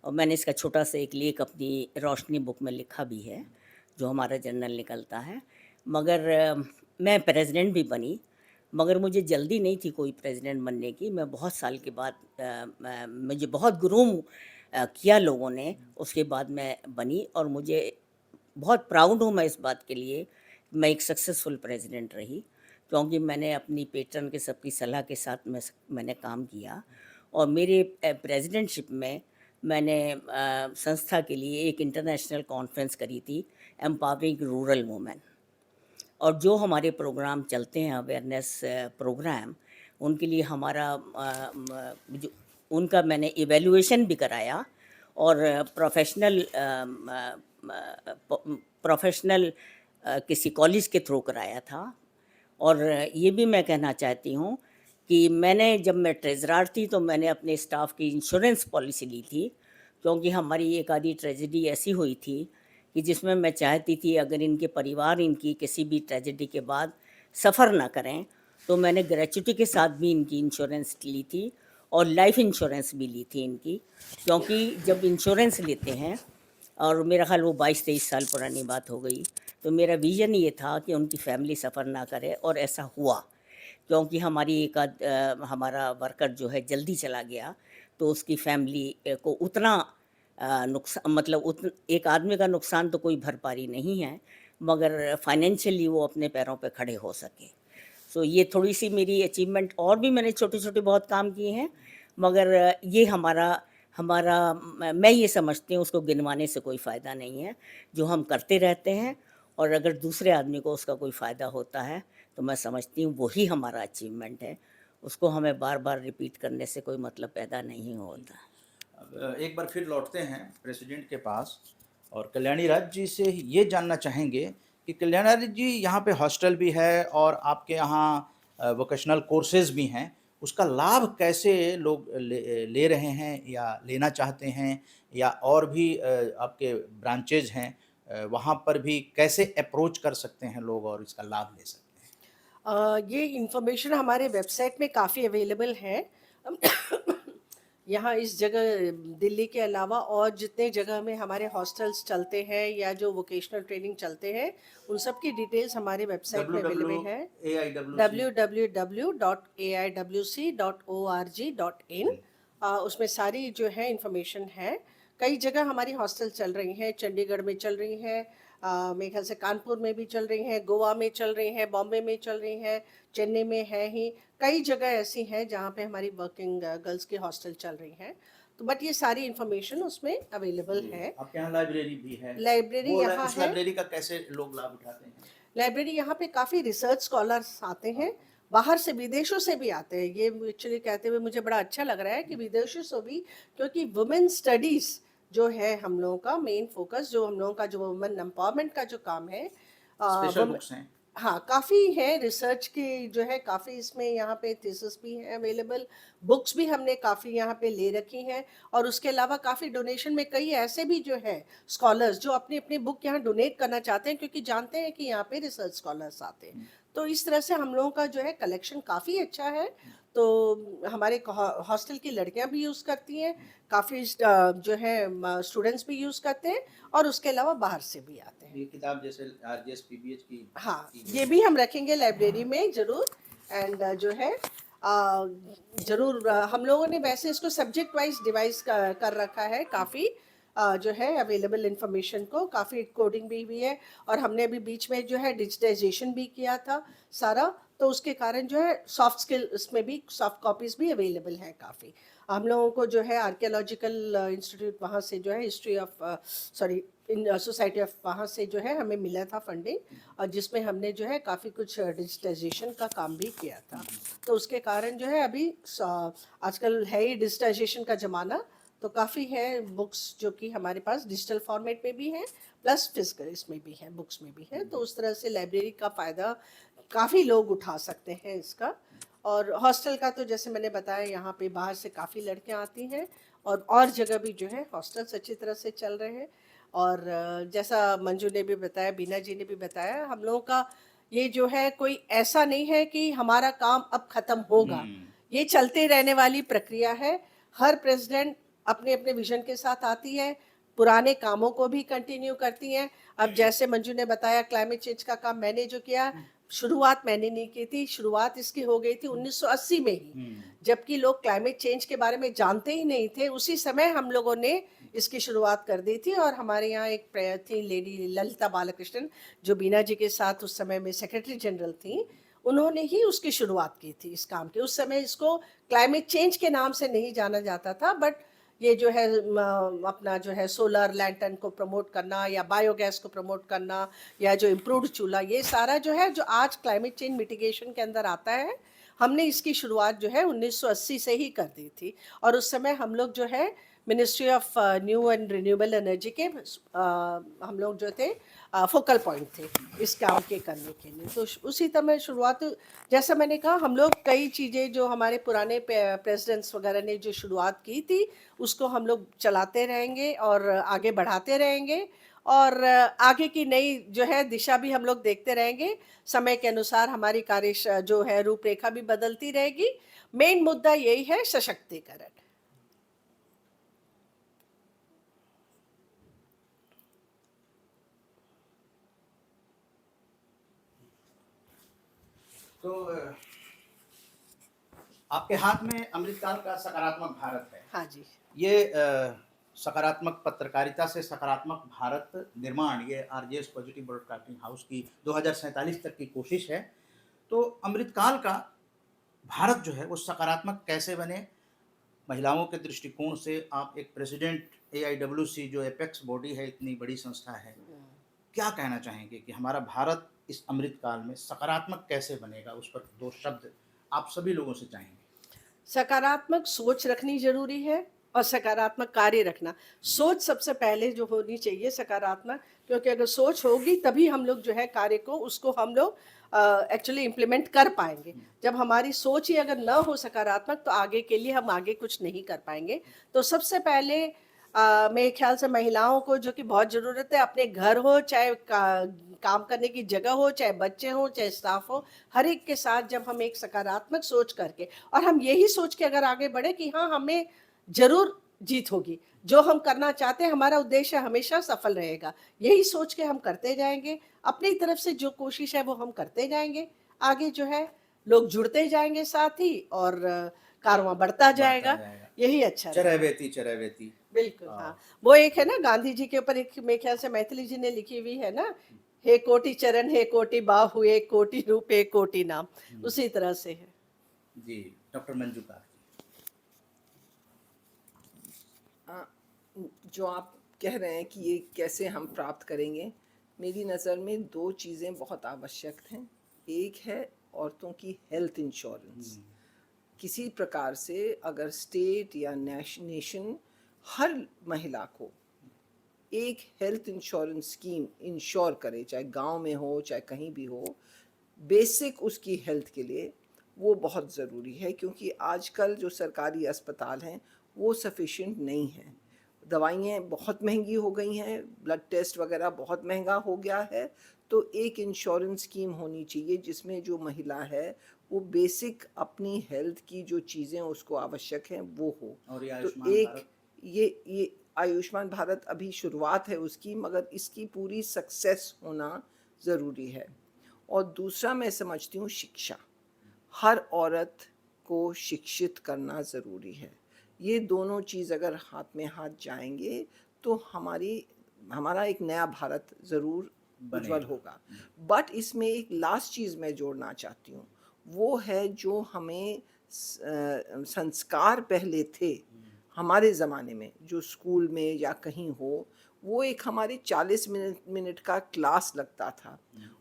और मैंने इसका छोटा सा एक लेख अपनी रोशनी बुक में लिखा भी है, जो हमारा जर्नल निकलता है। मगर मैं प्रेसिडेंट भी बनी, मगर मुझे जल्दी नहीं थी कोई प्रेसिडेंट बनने की। मैं बहुत साल के बाद मुझे बहुत ग्रूम किया लोगों ने, उसके बाद मैं बनी, और मुझे बहुत प्राउड हूँ मैं इस बात के लिए, मैं एक सक्सेसफुल प्रेसिडेंट रही, क्योंकि मैंने अपनी पेट्रन के सबकी सलाह के साथ मैंने काम किया, और मेरे प्रेसिडेंटशिप में मैंने संस्था के लिए एक इंटरनेशनल कॉन्फ्रेंस करी थी, एम्पावरिंग रूरल वुमेन, और जो हमारे प्रोग्राम चलते हैं अवेयरनेस प्रोग्राम, उनके लिए हमारा जो उनका मैंने इवैल्यूएशन भी कराया, और प्रोफेशनल किसी कॉलेज के थ्रू कराया था। और ये भी मैं कहना चाहती हूँ कि जब मैं ट्रेजरर थी तो मैंने अपने स्टाफ की इंश्योरेंस पॉलिसी ली थी, क्योंकि हमारी एक आधी ट्रेजेडी ऐसी हुई थी कि जिसमें मैं चाहती थी अगर इनके परिवार इनकी किसी भी ट्रेजेडी के बाद सफ़र ना करें, तो मैंने ग्रेच्युटी के साथ भी इनकी इंश्योरेंस ली थी, और लाइफ इंश्योरेंस भी ली थी इनकी, क्योंकि जब इंश्योरेंस लेते हैं, और मेरा ख्याल वो 22-23 साल पुरानी बात हो गई, तो मेरा विज़न ये था कि उनकी फैमिली सफ़र ना करे, और ऐसा हुआ, क्योंकि हमारा वर्कर जो है जल्दी चला गया, तो उसकी फैमिली को उतना नुकसान, मतलब एक आदमी का नुकसान तो कोई भरपाई नहीं है, मगर फाइनेंशियली वो अपने पैरों पे खड़े हो सके। सो ये थोड़ी सी मेरी अचीवमेंट, और भी मैंने छोटे छोटे बहुत काम किए हैं, मगर ये मैं ये समझती हूँ उसको गिनवाने से कोई फ़ायदा नहीं है, जो हम करते रहते हैं और अगर दूसरे आदमी को उसका कोई फ़ायदा होता है तो मैं समझती हूँ वही हमारा अचीवमेंट है। उसको हमें बार बार रिपीट करने से कोई मतलब पैदा नहीं होता। अब एक बार फिर लौटते हैं प्रेसिडेंट के पास और कल्याणी राज जी से ये जानना चाहेंगे कि कल्याणी राज जी, यहाँ पे हॉस्टल भी है और आपके यहाँ वोकेशनल कोर्सेज भी हैं, उसका लाभ कैसे लोग ले रहे हैं या लेना चाहते हैं, या और भी आपके ब्रांचेज हैं वहाँ पर भी कैसे अप्रोच कर सकते हैं लोग और इसका लाभ ले सकते हैं? ये इंफॉर्मेशन हमारे वेबसाइट में काफ़ी अवेलेबल है। यहाँ इस जगह दिल्ली के अलावा और जितने जगह में हमारे हॉस्टल्स चलते हैं या जो वोकेशनल ट्रेनिंग चलते हैं, उन सब की डिटेल्स हमारे वेबसाइट में अवेलेबल है। www.aiwc.org.in। उसमें सारी जो है इंफॉर्मेशन है। कई जगह हमारी हॉस्टल चल रही हैं, चंडीगढ़ में चल रही हैं, मेरे ख्याल से कानपुर में भी चल रही हैं, गोवा में चल रही हैं, बॉम्बे में चल रही हैं, चेन्नई में है ही। कई जगह ऐसी हैं जहाँ पे हमारी वर्किंग गर्ल्स की हॉस्टल चल रही हैं। तो बट ये सारी इंफॉर्मेशन उसमें अवेलेबल है। आपके यहाँ लाइब्रेरी भी है? लाइब्रेरी यहाँ उस है। लाइब्रेरी का कैसे लोग लाभ उठाते हैं? लाइब्रेरी यहाँ पे काफ़ी रिसर्च स्कॉलर्स आते हैं, बाहर से विदेशों से भी आते हैं। ये एक्चुअली कहते हुए मुझे बड़ा अच्छा लग रहा है कि विदेशों से भी, क्योंकि वुमेन स्टडीज़ जो है हम लोगों का मेन फोकस, जो हम लोगों का जो वुमेन एम्पावरमेंट का जो काम है, स्पेशल बुक्स हैं? हाँ, काफ़ी है रिसर्च की जो है, काफ़ी इसमें यहाँ पे थीसिस भी है अवेलेबल, बुक्स भी हमने काफ़ी यहाँ पे ले रखी हैं। और उसके अलावा काफ़ी डोनेशन में कई ऐसे भी जो है स्कॉलर्स जो अपनी अपनी बुक यहाँ डोनेट करना चाहते हैं, क्योंकि जानते हैं कि यहाँ पे रिसर्च स्कॉलर्स आते हैं। तो इस तरह से हम लोगों का जो है कलेक्शन काफ़ी अच्छा है। तो हमारे हॉस्टल की लड़कियां भी यूज़ करती हैं, काफ़ी जो है स्टूडेंट्स भी यूज़ करते हैं, और उसके अलावा बाहर से भी आते हैं। ये किताब जैसे आरजीएस पीबीएच की? हाँ, ये भी हम रखेंगे लाइब्रेरी में ज़रूर। एंड जो है ज़रूर हम लोगों ने वैसे इसको सब्जेक्ट वाइज डिवाइस कर रखा है काफ़ी। जो है अवेलेबल इंफॉर्मेशन को काफ़ी कोडिंग भी है, और हमने अभी बीच में जो है डिजिटाइजेशन भी किया था सारा। तो उसके कारण जो है सॉफ्ट स्किल इसमें भी सॉफ्ट कॉपीज़ भी अवेलेबल हैं काफ़ी। हम लोगों को जो है आर्कियोलॉजिकल इंस्टीट्यूट वहाँ से जो है history of sorry in society of वहाँ से जो है हमें मिला था फंडिंग, और जिसमें हमने जो है काफ़ी कुछ डिजिटाइजेशन का काम भी किया था। तो उसके कारण जो है अभी आजकल है ही डिजिटाइजेशन का ज़माना, तो काफ़ी है बुक्स जो कि हमारे पास डिजिटल फॉर्मेट में भी हैं, प्लस फिजिकल इसमें भी हैं, बुक्स में भी हैं। तो उस तरह से लाइब्रेरी का फ़ायदा काफ़ी लोग उठा सकते हैं इसका। और हॉस्टल का तो जैसे मैंने बताया, यहाँ पे बाहर से काफ़ी लड़कियाँ आती हैं, और जगह भी जो है हॉस्टल्स अच्छी तरह से चल रहे हैं। और जैसा मंजू ने भी बताया, बीना जी ने भी बताया, हम लोगों का ये जो है कोई ऐसा नहीं है कि हमारा काम अब ख़त्म होगा। ये चलते रहने वाली प्रक्रिया है। हर प्रेसिडेंट अपने अपने विजन के साथ आती है, पुराने कामों को भी कंटिन्यू करती हैं। अब जैसे मंजू ने बताया, क्लाइमेट चेंज का काम मैंने जो किया, शुरुआत मैंने नहीं की थी, शुरुआत इसकी हो गई थी 1980 में ही, जबकि लोग क्लाइमेट चेंज के बारे में जानते ही नहीं थे। उसी समय हम लोगों ने इसकी शुरुआत कर दी थी। और हमारे यहाँ एक थी लेडी ललिता बालकृष्णन, जो बीना जी के साथ उस समय में सेक्रेटरी जनरल थी, उन्होंने ही उसकी शुरुआत की थी इस काम की। उस समय इसको क्लाइमेट चेंज के नाम से नहीं जाना जाता था, बट ये जो है अपना जो है सोलर लैंटर्न को प्रमोट करना, या बायोगैस को प्रमोट करना, या जो इम्प्रूव्ड चूल्हा, ये सारा जो है जो आज क्लाइमेट चेंज मिटिगेशन के अंदर आता है, हमने इसकी शुरुआत जो है 1980 से ही कर दी थी। और उस समय हम लोग जो है ministry of new and renewable energy के हम लोग जो थे फोकल पॉइंट थे इस काम के करने के लिए। तो उसी तरह शुरुआत, जैसा मैंने कहा, हम लोग कई चीज़ें जो हमारे पुराने प्रेसिडेंट्स वगैरह ने जो शुरुआत की थी, उसको हम लोग चलाते रहेंगे और आगे बढ़ाते रहेंगे। और आगे की नई जो है दिशा भी हम लोग देखते रहेंगे। समय के अनुसार हमारी कार्य जो है रूपरेखा भी बदलती रहेगी। मेन मुद्दा यही है, सशक्तिकरण। तो आपके हाथ में अमृतकाल का सकारात्मक भारत है। हाँ जी। ये सकारात्मक पत्रकारिता से सकारात्मक भारत निर्माण, ये आरजेएस पॉजिटिव ब्रॉडकास्टिंग हाउस की 2047 तक की कोशिश है। तो अमृतकाल का भारत जो है वो सकारात्मक कैसे बने, महिलाओं के दृष्टिकोण से आप एक प्रेसिडेंट, AIWC जो एपेक्स बॉडी है, इतनी बड़ी संस्था है, क्या कहना चाहेंगे कि हमारा भारत इस अमृतकाल में सकारात्मक कैसे बनेगा, उस पर 2 शब्द आप सभी लोगों से चाहेंगे? सकारात्मक सोच रखनी ज़रूरी है और सकारात्मक कार्य रखना। सोच सबसे पहले जो होनी चाहिए सकारात्मक, क्योंकि अगर सोच होगी तभी हम लोग जो है कार्य को उसको हम लोग एक्चुअली इम्प्लीमेंट कर पाएँगे। जब हमारी सोच ही अगर ना हो सकारात्मक तो आगे के लिए हम आगे कुछ नहीं कर पाएँगे। तो सबसे पहले मेरे ख़्याल से महिलाओं को जो कि बहुत ज़रूरत है, अपने घर हो चाहे काम करने की जगह हो, चाहे बच्चे हों, चाहे स्टाफ हो, हर एक के साथ जब हम एक सकारात्मक सोच करके और हम यही सोच के अगर आगे बढ़े कि हाँ, हमें ज़रूर जीत होगी, जो हम करना चाहते हैं हमारा उद्देश्य हमेशा सफल रहेगा, यही सोच के हम करते जाएँगे, अपनी तरफ से जो कोशिश है वो हम करते जाएँगे, आगे जो है लोग जुड़ते जाएँगे साथ ही और कारवां बढ़ता जाएगा, यही अच्छा रहेगा। चरैवेति चरैवेति। बिल्कुल, हाँ। वो एक है ना गांधी जी के ऊपर एक मेरे ख्याल से मैथिली जी ने लिखी हुई है ना, हे कोटि चरण हे कोटि बाहु एक कोटि रूप एक कोटि नाम, उसी तरह से है। जी, डॉक्टर मंजूकार जी। आ, जो आप कह रहे हैं कि ये कैसे हम प्राप्त करेंगे, मेरी नज़र में 2 चीज़ें बहुत आवश्यक हैं। एक है औरतों की हेल्थ इंश्योरेंस। किसी प्रकार से अगर स्टेट या नेशन हर महिला को एक हेल्थ इंश्योरेंस स्कीम इंश्योर करे, चाहे गांव में हो चाहे कहीं भी हो, बेसिक उसकी हेल्थ के लिए, वो बहुत ज़रूरी है। क्योंकि आजकल जो सरकारी अस्पताल हैं वो सफिशिएंट नहीं हैं, दवाइयाँ बहुत महंगी हो गई हैं, ब्लड टेस्ट वगैरह बहुत महंगा हो गया है। तो एक इंश्योरेंस स्कीम होनी चाहिए जिसमें जो महिला है वो बेसिक अपनी हेल्थ की जो चीज़ें उसको आवश्यक हैं वो हो। और ये तो आयुष्मान एक भारत? ये आयुष्मान भारत अभी शुरुआत है उसकी, मगर इसकी पूरी सक्सेस होना ज़रूरी है। और दूसरा मैं समझती हूँ शिक्षा, हर औरत को शिक्षित करना ज़रूरी है। ये दोनों चीज़ अगर हाथ में हाथ जाएंगे तो हमारा एक नया भारत ज़रूर उज्जवल होगा। बट इसमें एक लास्ट चीज़ मैं जोड़ना चाहती हूँ, वो है जो हमें संस्कार पहले थे हमारे ज़माने में, जो स्कूल में या कहीं हो, वो एक हमारे 40 मिनट का क्लास लगता था।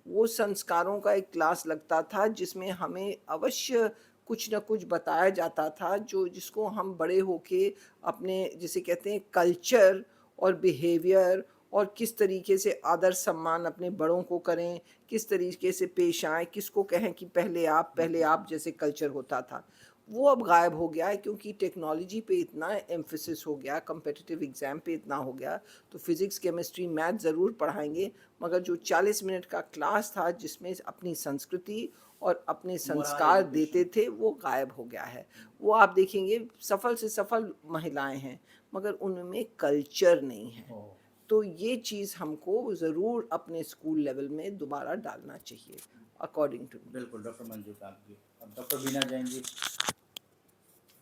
वो संस्कारों का एक क्लास लगता था जिसमें हमें अवश्य कुछ न कुछ बताया जाता था, जो जिसको हम बड़े होके अपने जिसे कहते हैं कल्चर और बिहेवियर, और किस तरीके से आदर सम्मान अपने बड़ों को करें, किस तरीके से पेश आएँ, किसको कहें कि पहले आप जैसे कल्चर होता था, वो अब गायब हो गया है। क्योंकि टेक्नोलॉजी पे इतना एम्फेसिस हो गया, कॉम्पिटिटिव एग्ज़ाम पे इतना हो गया, तो फिज़िक्स केमिस्ट्री मैथ ज़रूर पढ़ाएंगे, मगर जो 40 मिनट का क्लास था जिसमें अपनी संस्कृति और अपने संस्कार देते थे वो गायब हो गया है। वो आप देखेंगे सफल से सफल महिलाएं हैं मगर उनमें कल्चर नहीं है। तो ये चीज़ हमको ज़रूर अपने स्कूल लेवल में दोबारा डालना चाहिए अकॉर्डिंग टू मी। बिल्कुल डॉक्टर मंजूकार जी। अब डॉक्टर बीना जैन जी।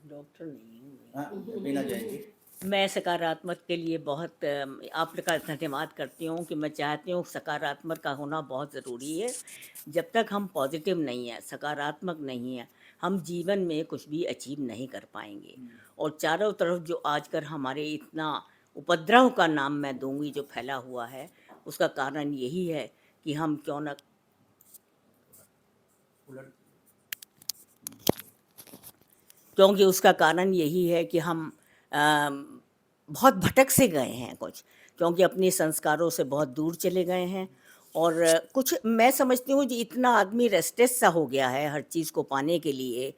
डॉक्टर नहीं हूँ हाँ, बीना जैन जी। मैं सकारात्मक के लिए बहुत आपका धन्यवाद करती हूँ कि मैं चाहती हूँ सकारात्मक का होना बहुत ज़रूरी है। जब तक हम पॉजिटिव नहीं है, सकारात्मक नहीं है, हम जीवन में कुछ भी अचीव नहीं कर पाएंगे। और चारों तरफ जो आजकल हमारे इतना उपद्रव का नाम मैं दूंगी जो फैला हुआ है, उसका कारण यही है कि हम क्यों न क्योंकि उसका कारण यही है कि हम बहुत भटक से गए हैं कुछ, क्योंकि अपने संस्कारों से बहुत दूर चले गए हैं। और कुछ मैं समझती हूँ कि इतना आदमी रेस्टलेस सा हो गया है हर चीज़ को पाने के लिए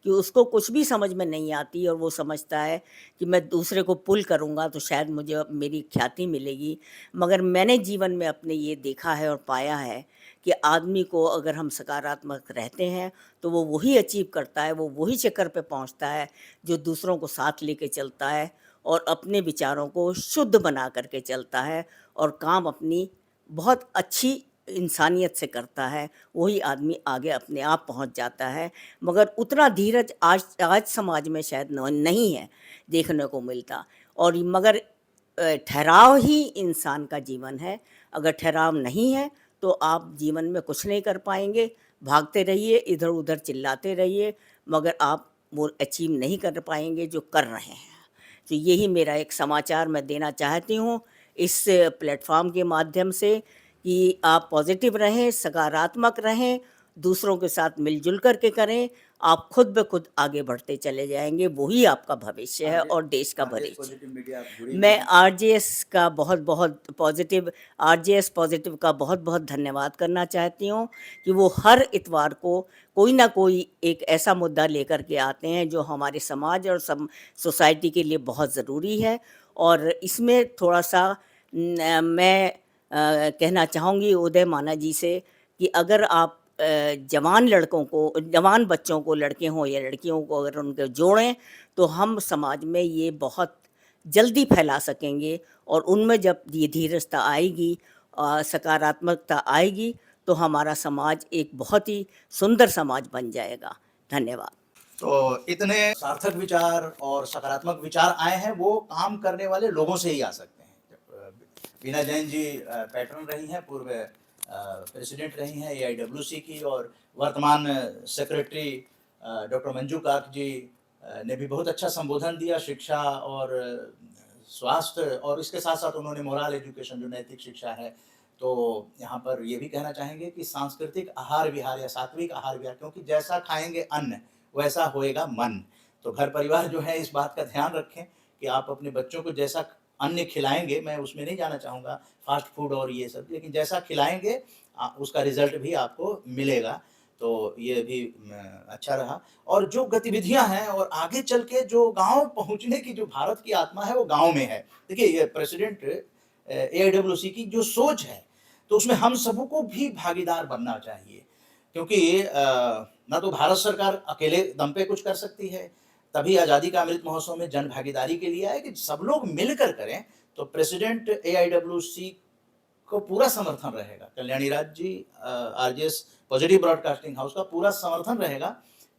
कि उसको कुछ भी समझ में नहीं आती, और वो समझता है कि मैं दूसरे को पुल करूँगा तो शायद मुझे मेरी ख्याति मिलेगी। मगर मैंने जीवन में अपने ये देखा है और पाया है कि आदमी को अगर हम सकारात्मक रहते हैं तो वो वही अचीव करता है, वो वही शिखर पे पहुंचता है जो दूसरों को साथ लेके चलता है और अपने विचारों को शुद्ध बना करके चलता है और काम अपनी बहुत अच्छी इंसानियत से करता है। वही आदमी आगे अपने आप पहुंच जाता है। मगर उतना धीरज आज समाज में शायद नहीं है, देखने को मिलता। और मगर ठहराव ही इंसान का जीवन है। अगर ठहराव नहीं है तो आप जीवन में कुछ नहीं कर पाएंगे। भागते रहिए, इधर उधर चिल्लाते रहिए, मगर आप वो अचीव नहीं कर पाएंगे जो कर रहे हैं। तो यही मेरा एक समाचार मैं देना चाहती हूँ इस प्लेटफॉर्म के माध्यम से कि आप पॉजिटिव रहें, सकारात्मक रहें, दूसरों के साथ मिलजुल करके करें, आप खुद ब खुद आगे बढ़ते चले जाएंगे, वही आपका भविष्य है और देश का भविष्य। पॉजिटिव मीडिया आप जुड़ी मैं आरजेएस का आरजेएस पॉजिटिव का बहुत बहुत धन्यवाद करना चाहती हूँ कि वो हर इतवार को कोई ना कोई एक ऐसा मुद्दा लेकर के आते हैं जो हमारे समाज और सोसाइटी के लिए बहुत ज़रूरी है। और इसमें थोड़ा सा मैं कहना चाहूँगी उदय माना जी से कि अगर आप जवान बच्चों को, लड़के हों या लड़कियों को, अगर उनको जोड़ें तो हम समाज में ये बहुत जल्दी फैला सकेंगे। और उनमें जब ये धीरजता आएगी, सकारात्मकता आएगी, तो हमारा समाज एक बहुत ही सुंदर समाज बन जाएगा। धन्यवाद। तो इतने सार्थक विचार और सकारात्मक विचार आए हैं, वो काम करने वाले लोगों से ही आ सकते हैं। बीना जैन जी पैटर्न रही हैं, पूर्व प्रेसिडेंट रही हैं AIWC की, और वर्तमान सेक्रेटरी डॉक्टर मंजू कार्क जी ने भी बहुत अच्छा संबोधन दिया शिक्षा और स्वास्थ्य, और इसके साथ साथ उन्होंने मोरल एजुकेशन, जो नैतिक शिक्षा है। तो यहाँ पर ये भी कहना चाहेंगे कि सांस्कृतिक आहार विहार या सात्विक आहार विहार, क्योंकि जैसा खाएंगे अन्न वैसा होएगा मन। तो घर परिवार जो है इस बात का ध्यान रखें कि आप अपने बच्चों को जैसा अन्न खिलाएंगे, मैं उसमें नहीं जाना चाहूँगा फास्ट फूड और ये सब, लेकिन जैसा खिलाएंगे उसका रिजल्ट भी आपको मिलेगा। तो ये भी अच्छा रहा। और जो गतिविधियां हैं और आगे चल के जो गांव पहुंचने की जो भारत की आत्मा है वो गांव में है। देखिए, ये प्रेसिडेंट AIWC की जो सोच है, तो उसमें हम सबों को भी भागीदार बनना चाहिए, क्योंकि ना तो भारत सरकार अकेले दम पे कुछ कर सकती है, तभी आज़ादी का अमृत महोत्सव में जन भागीदारी के लिए आए कि सब लोग मिलकर करें। तो प्रेसिडेंट AIWC को पूरा समर्थन रहेगा, Kalyani Raj ji RJS positive broadcasting house का पूरा समर्थन रहेगा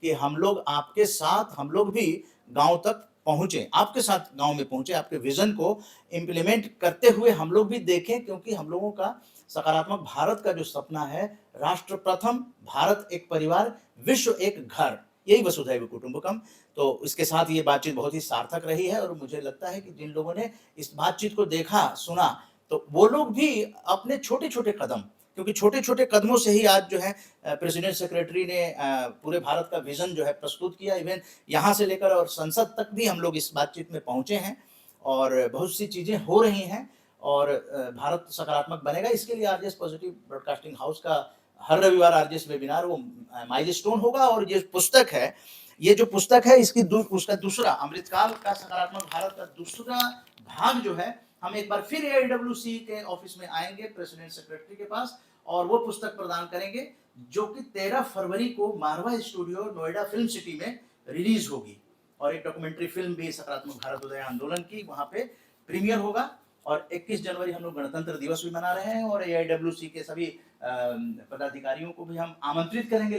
कि हम लोग आपके साथ, हम लोग भी गांव तक पहुंचे, आपके साथ गांव में पहुंचे, आपके विजन को इम्प्लीमेंट करते हुए हम लोग भी देखें, क्योंकि हम लोगों का सकारात्मक भारत का जो सपना है, राष्ट्र प्रथम, भारत एक परिवार, विश्व एक घर, यही वसुधैव कुटुंबकम। तो इसके साथ ये बातचीत बहुत ही सार्थक रही है, और मुझे लगता है कि जिन लोगों ने इस बातचीत को देखा, सुना, तो वो लोग भी अपने छोटे छोटे कदम, क्योंकि छोटे छोटे कदमों से ही आज जो है प्रेसिडेंट सेक्रेटरी ने पूरे भारत का विजन जो है प्रस्तुत किया। इवन यहाँ से लेकर और संसद तक भी हम लोग इस बातचीत में पहुंचे हैं, और बहुत सी चीज़ें हो रही हैं, और भारत सकारात्मक बनेगा। इसके लिए RJS पॉजिटिव ब्रॉडकास्टिंग हाउस का हर रविवार RJS वेबिनार वो माइलस्टोन होगा। और ये पुस्तक है, ये जो पुस्तक है, उसका दूसरा, अमृतकाल का सकारात्मक भारत का दूसरा भाग जो है, हम एक बार फिर AIWC के ऑफिस में आएंगे, प्रेसिडेंट सेक्रेटरी के पास, और वो पुस्तक प्रदान करेंगे, जो कि 13 फरवरी को मारवा स्टूडियो, नोएडा फिल्म सिटी में रिलीज होगी। और एक डॉक्यूमेंट्री फिल्म भी सकारात्मक भारत उदय आंदोलन की वहाँ पे प्रीमियर होगा। और 21 जनवरी हम लोग गणतंत्र दिवस भी मना रहे हैं, और AIWC के सभी पदाधिकारियों को भी हम आमंत्रित करेंगे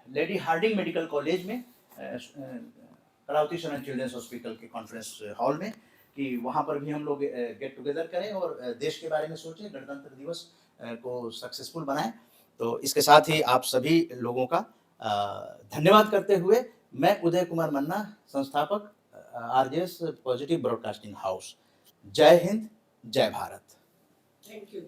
लेडी हार्डिंग मेडिकल कॉलेज में, कलावती शरण चिल्ड्रंस हॉस्पिटल के कॉन्फ्रेंस हॉल में, कि वहाँ पर भी हम लोग गेट टुगेदर करें और देश के बारे में सोचें, गणतंत्र दिवस को सक्सेसफुल बनाएं। तो इसके साथ ही आप सभी लोगों का धन्यवाद करते हुए, मैं उदय कुमार मन्ना, संस्थापक RJS पॉजिटिव ब्रॉडकास्टिंग हाउस। जय हिंद, जय भारत। Thank you.